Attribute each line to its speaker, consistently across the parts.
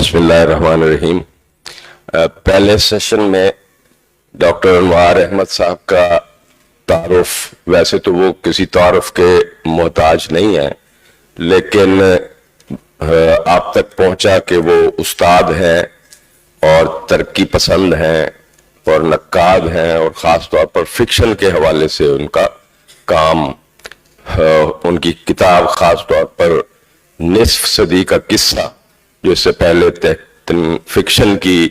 Speaker 1: بسم اللہ الرحمن الرحیم. پہلے سیشن میں ڈاکٹر انوار احمد صاحب کا تعارف، ویسے تو وہ کسی تعارف کے محتاج نہیں ہیں، لیکن آپ تک پہنچا کہ وہ استاد ہیں اور ترقی پسند ہیں اور نقاد ہیں، اور خاص طور پر فکشن کے حوالے سے ان کا کام، ان کی کتاب خاص طور پر نصف صدی کا قصہ، جو اس سے پہلے فکشن کی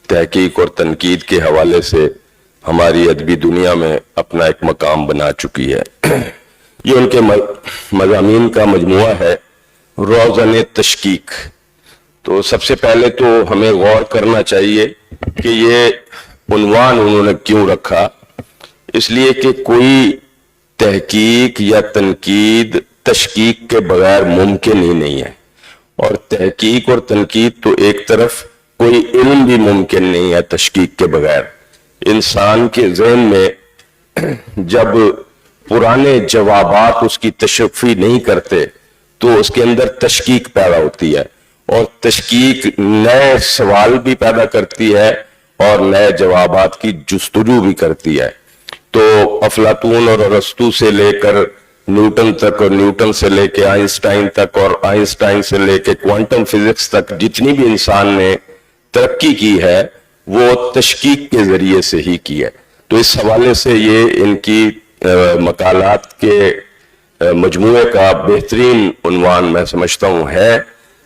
Speaker 1: تحقیق اور تنقید کے حوالے سے ہماری ادبی دنیا میں اپنا ایک مقام بنا چکی ہے. یہ ان کے مضامین کا مجموعہ ہے روزن تشکیک. تو سب سے پہلے تو ہمیں غور کرنا چاہیے کہ یہ عنوان انہوں نے کیوں رکھا. اس لیے کہ کوئی تحقیق یا تنقید تشکیک کے بغیر ممکن ہی نہیں ہے، اور تحقیق اور تنقید تو ایک طرف، کوئی علم بھی ممکن نہیں ہے تشکیک کے بغیر. انسان کے ذہن میں جب پرانے جوابات اس کی تشفی نہیں کرتے تو اس کے اندر تشکیک پیدا ہوتی ہے، اور تشکیک نئے سوال بھی پیدا کرتی ہے اور نئے جوابات کی جستجو بھی کرتی ہے. تو افلاطون اور ارسطو سے لے کر نیوٹن تک، اور نیوٹن سے لے کے آئنسٹائن تک، اور آئنسٹائن سے لے کے کوانٹم فزکس تک جتنی بھی انسان نے ترقی کی ہے وہ تشکیک کے ذریعے سے ہی کی ہے. تو اس حوالے سے یہ ان کی مقالات کے مجموعے کا بہترین عنوان میں سمجھتا ہوں ہے،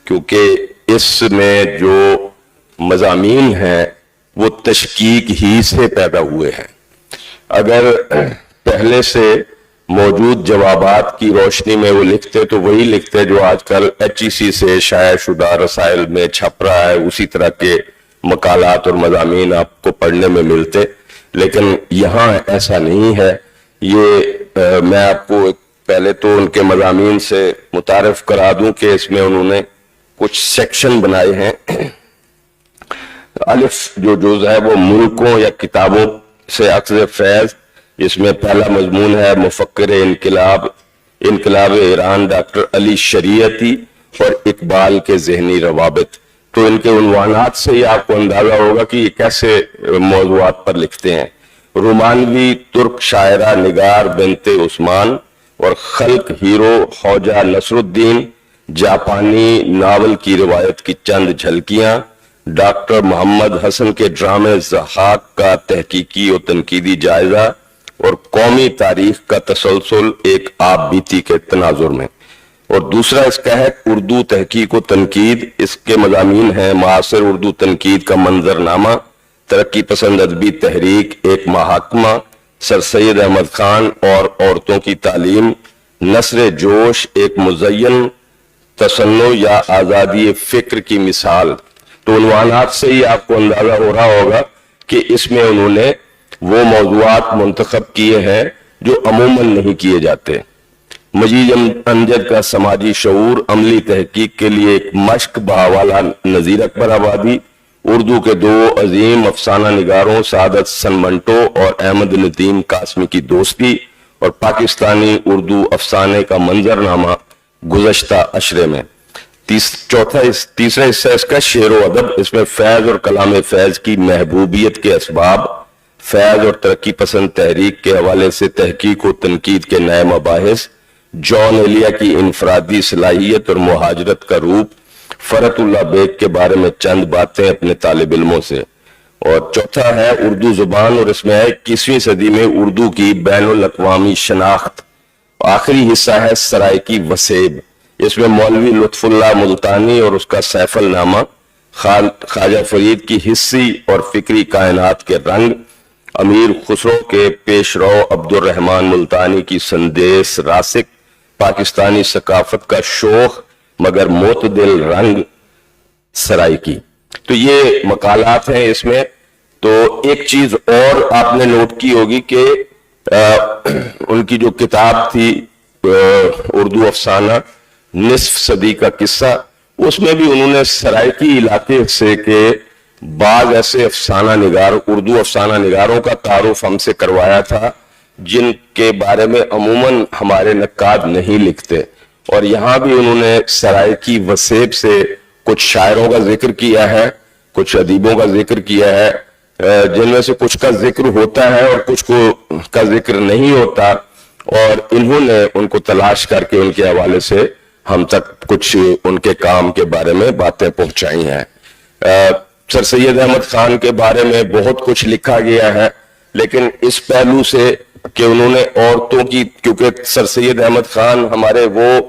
Speaker 1: کیونکہ اس میں جو مضامین ہیں وہ تشکیک ہی سے پیدا ہوئے ہیں. اگر پہلے سے موجود جوابات کی روشنی میں وہ لکھتے تو وہی لکھتے جو آج کل HEC سے شائع شدہ رسائل میں چھپ رہا ہے، اسی طرح کے مقالات اور مضامین آپ کو پڑھنے میں ملتے. لیکن یہاں ایسا نہیں ہے. یہ میں آپ کو پہلے تو ان کے مضامین سے متعارف کرا دوں کہ اس میں انہوں نے کچھ سیکشن بنائے ہیں. الف جو جز ہے وہ ملکوں یا کتابوں سے اخذ فیض. اس میں پہلا مضمون ہے مفکر انقلاب ایران ڈاکٹر علی شریعتی اور اقبال کے ذہنی روابط. تو ان کے عنوانات سے ہی آپ کو اندازہ ہوگا کہ یہ کیسے موضوعات پر لکھتے ہیں. رومانوی ترک شاعرہ نگار بنت عثمان اور خلق ہیرو خوجہ نصر الدین. جاپانی ناول کی روایت کی چند جھلکیاں. ڈاکٹر محمد حسن کے ڈرامے ضحاک کا تحقیقی و تنقیدی جائزہ، اور قومی تاریخ کا تسلسل ایک آپ بیتی کے تناظر میں. اور دوسرا اس کا ہے اردو تحقیق و تنقید. اس کے مضامین ہیں معاصر اردو تنقید کا منظرنامہ، ترقی پسند ادبی تحریک ایک محاکمہ، سر سید احمد خان اور عورتوں کی تعلیم، نثر جوش ایک مزین تصنع یا آزادی فکر کی مثال. تو عنوانات سے ہی آپ کو اندازہ ہو رہا ہوگا کہ اس میں انہوں نے وہ موضوعات منتخب کیے ہیں جو عموماً نہیں کیے جاتے. مجید امجد کا سماجی شعور، عملی تحقیق کے لیے ایک مشق بحوالہ نذیر اکبر آبادی. اردو کے دو عظیم افسانہ نگاروں سعادت سن منٹو اور احمد ندیم قاسمی کی دوستی، اور پاکستانی اردو افسانے کا منظرنامہ گزشتہ اشرے میں. تیسرا حصہ اس کا شعر و ادب. اس میں فیض اور کلام فیض کی محبوبیت کے اسباب، فیض اور ترقی پسند تحریک کے حوالے سے تحقیق و تنقید کے نئے مباحث، جان ایلیا کی انفرادی صلاحیت اور مہاجرت کا روپ، فرت اللہ بیگ کے بارے میں چند باتیں اپنے طالب علموں سے. اور چوتھا ہے اردو زبان، اور اس میں ہے 21ویں صدی میں اردو کی بین الاقوامی شناخت. آخری حصہ ہے سرائکی وسیب. اس میں مولوی لطف اللہ ملتانی اور اس کا سیف النامہ، خواجہ فرید کی حصی اور فکری کائنات کے رنگ، امیر خسرو کے پیش رو عبد الرحمن ملتانی کی سندیس راسک، پاکستانی ثقافت کا شوخ مگر معتدل رنگ سرائکی. تو یہ مقالات ہیں اس میں. تو ایک چیز اور آپ نے نوٹ کی ہوگی کہ ان کی جو کتاب تھی اردو افسانہ نصف صدی کا قصہ، اس میں بھی انہوں نے سرائکی علاقے سے کے بعض ایسے افسانہ نگار، اردو افسانہ نگاروں کا تعارف ہم سے کروایا تھا جن کے بارے میں عموماً ہمارے نقاد نہیں لکھتے. اور یہاں بھی انہوں نے سرائکی وسیب سے कुछ शायरों का जिक्र किया है, कुछ अदीबों का जिक्र किया है, जिनमें से कुछ का जिक्र होता है और कुछ का जिक्र नहीं होता, और इन्होंने उनको तलाश करके उनके हवाले से हम तक कुछ उनके काम के बारे में बातें पहुंचाई हैं। सर सैयद अहमद खान के बारे में बहुत कुछ लिखा गया है, लेकिन इस पहलू से कि उन्होंने औरतों की, क्योंकि सर सैयद अहमद खान हमारे वो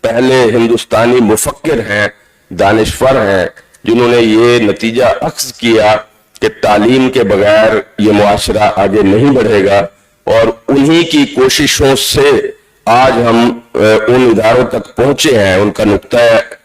Speaker 1: पहले हिंदुस्तानी मुफक्किर हैं, दानिशवर हैं, जिन्होंने ये नतीजा अख्ज़ किया कि तालीम के बगैर ये मुआशरा आगे नहीं बढ़ेगा, और उन्हीं की कोशिशों से आज हम उन इदारों तक पहुंचे हैं। उनका नुक्ता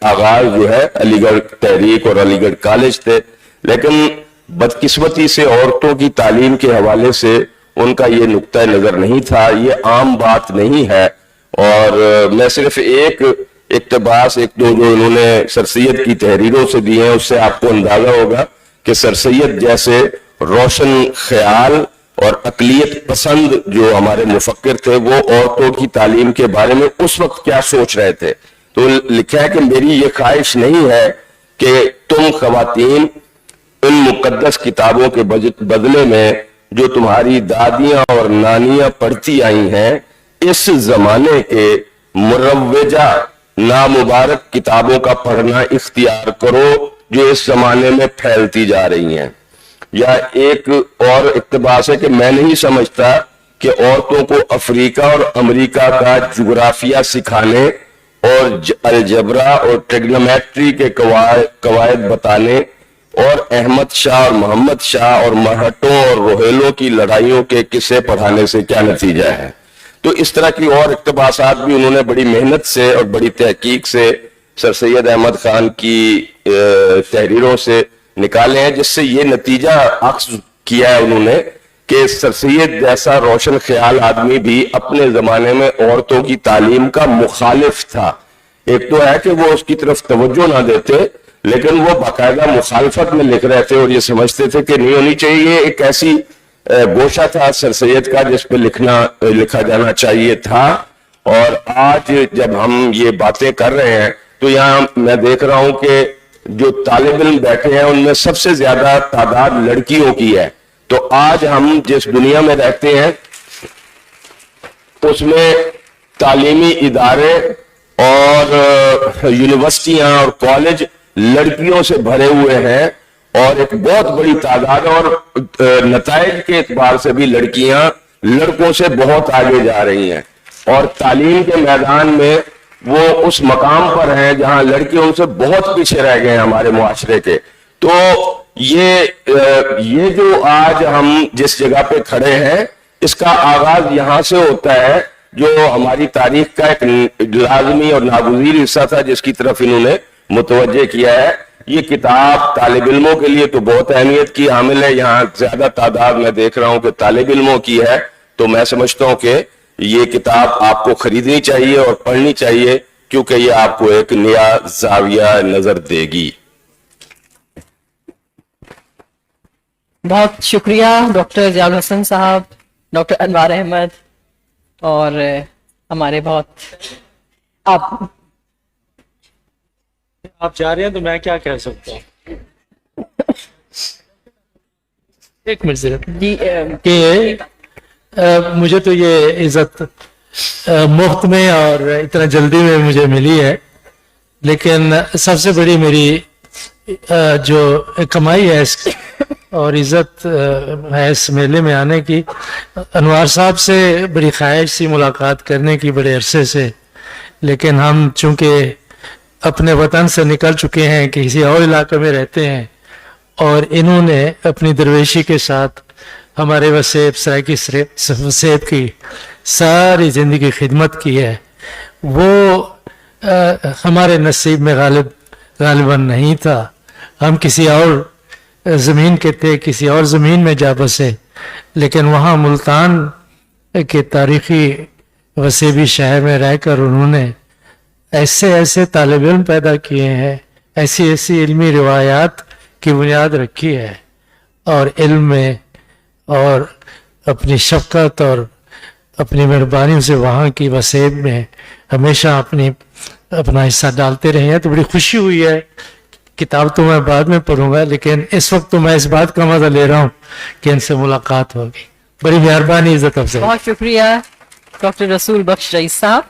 Speaker 1: आगाज जो है अलीगढ़ तहरीक और अलीगढ़ कॉलेज थे, लेकिन बदकिस्मती से औरतों की तालीम के हवाले से उनका ये नुक्ता नजर नहीं था। ये आम बात नहीं है, और मैं सिर्फ एक इक्तबास एक दो जो इन्होंने सर सैयद की तहरीरों से दी हैं, उससे आपको अंदाजा होगा कि सर सैयद जैसे रोशन ख्याल और अकलियत पसंद जो हमारे मुफक्किर थे, वो औरतों की तालीम के बारे में उस वक्त क्या सोच रहे थे। तो लिखा है कि मेरी ये ख्वाहिश नहीं है कि तुम खवातीन इन मुकद्दस किताबों के बदले में जो तुम्हारी दादियां और नानियां पढ़ती आई हैं, इस जमाने के मुरव्वजा नामुबारक किताबों का पढ़ना इख्तियार करो जो इस जमाने में फैलती जा रही हैं। या एक और इक्तबास है कि मैं नहीं समझता कि औरतों को अफ्रीका और अमेरिका का जुग्राफिया सिखाने और अलजबरा और ट्रिग्नोमेट्री के कवायद बताने और अहमद शाह और मोहम्मद शाह और मराठों और रोहेलों की लड़ाइयों के किस्से पढ़ाने से क्या नतीजा है। तो इस तरह की और इक्तबासात भी उन्होंने बड़ी मेहनत से और बड़ी तहकीक से सर सैयद अहमद खान की तहरीरों से निकाले हैं, जिससे ये नतीजा अक्स किया है उन्होंने कि सर सैयद जैसा रोशन ख्याल आदमी भी अपने जमाने में औरतों की तालीम का मुखालिफ था। एक तो है कि वो उसकी तरफ तवज्जो ना देते, लेकिन वो बाकायदा मुखालफत में लिख रहे थे और ये समझते थे कि नहीं होनी चाहिए। एक ऐसी गोशा था सर सैयद का जिस पे लिखा जाना चाहिए था। और आज जब हम ये बातें कर रहे हैं तो यहाँ मैं देख रहा हूं कि जो तालिब इल्म बैठे हैं उनमें सबसे ज्यादा तादाद लड़कियों की है। तो आज हम जिस दुनिया में रहते हैं उसमें तालीमी इदारे और यूनिवर्सिटियां और कॉलेज लड़कियों से भरे हुए हैं, और एक बहुत बड़ी तादाद और नताइज के एतबार से भी लड़कियां लड़कों से बहुत आगे जा रही हैं, और तालीम के मैदान में वो उस मकाम पर हैं जहां लड़के उनसे बहुत पीछे रह गए हैं हमारे मुआशरे के। तो ये जो आज हम जिस जगह पे खड़े हैं, इसका आगाज यहां से होता है, जो हमारी तारीख का एक लाजमी और नागुज़ीर हिस्सा था जिसकी तरफ इन्होंने मुतवज्जे किया है। ये किताब तालिब इल्मों के लिए तो बहुत अहमियत की हामिल है। यहाँ ज्यादा तादाद मैं देख रहा हूं कि तालिब इल्मों की है, तो मैं समझता हूं कि ये किताब आपको खरीदनी चाहिए और पढ़नी चाहिए, क्योंकि ये आपको एक नया जाविया नजर देगी।
Speaker 2: बहुत शुक्रिया डॉक्टर ज़ियाउल हसन साहब, डॉक्टर अनवार अहमद, और हमारे बहुत
Speaker 3: आप जा रहे हैं तो मैं क्या कह सकता हूँ। एक मिनट सिर्फ
Speaker 2: जी
Speaker 3: कि मुझे तो ये इज्जत मुफ्त में और इतना जल्दी में मुझे मिली है, लेकिन सबसे बड़ी मेरी जो कमाई है और इज्जत है इस मेले में आने की, अनवार साहब से बड़ी ख्वाहिश थी मुलाकात करने की बड़े अरसे से, लेकिन हम चूंकि अपने वतन से निकल चुके हैं, किसी और इलाके में रहते हैं, और इन्होंने अपनी दरवेशी के साथ हमारे वसेब सराइकी वसेब की सारी ज़िंदगी खिदमत की है। वो हमारे नसीब में गालिबन नहीं था। हम किसी और ज़मीन के थे, किसी और ज़मीन में जा बसे, लेकिन वहाँ मुल्तान के तारीख़ी वसेबी शहर में रहकर उन्होंने ऐसे ऐसे तालिब इल्म पैदा किए हैं, ऐसी ऐसी इल्मी रिवायात की बुनियाद रखी है, और इल्म में और अपनी शफ़क़त और अपनी मेहरबानी से वहाँ की वसेब में हमेशा अपना हिस्सा डालते रहे हैं। तो बड़ी खुशी हुई है किताब तो मैं बाद में पढ़ूंगा, लेकिन इस वक्त तो मैं इस बात का मजा ले रहा हूँ कि इनसे मुलाकात होगी. बड़ी मेहरबानी इज्जत अफजाई.
Speaker 2: बहुत शुक्रिया डॉक्टर रसूल बख्श रईस साहब.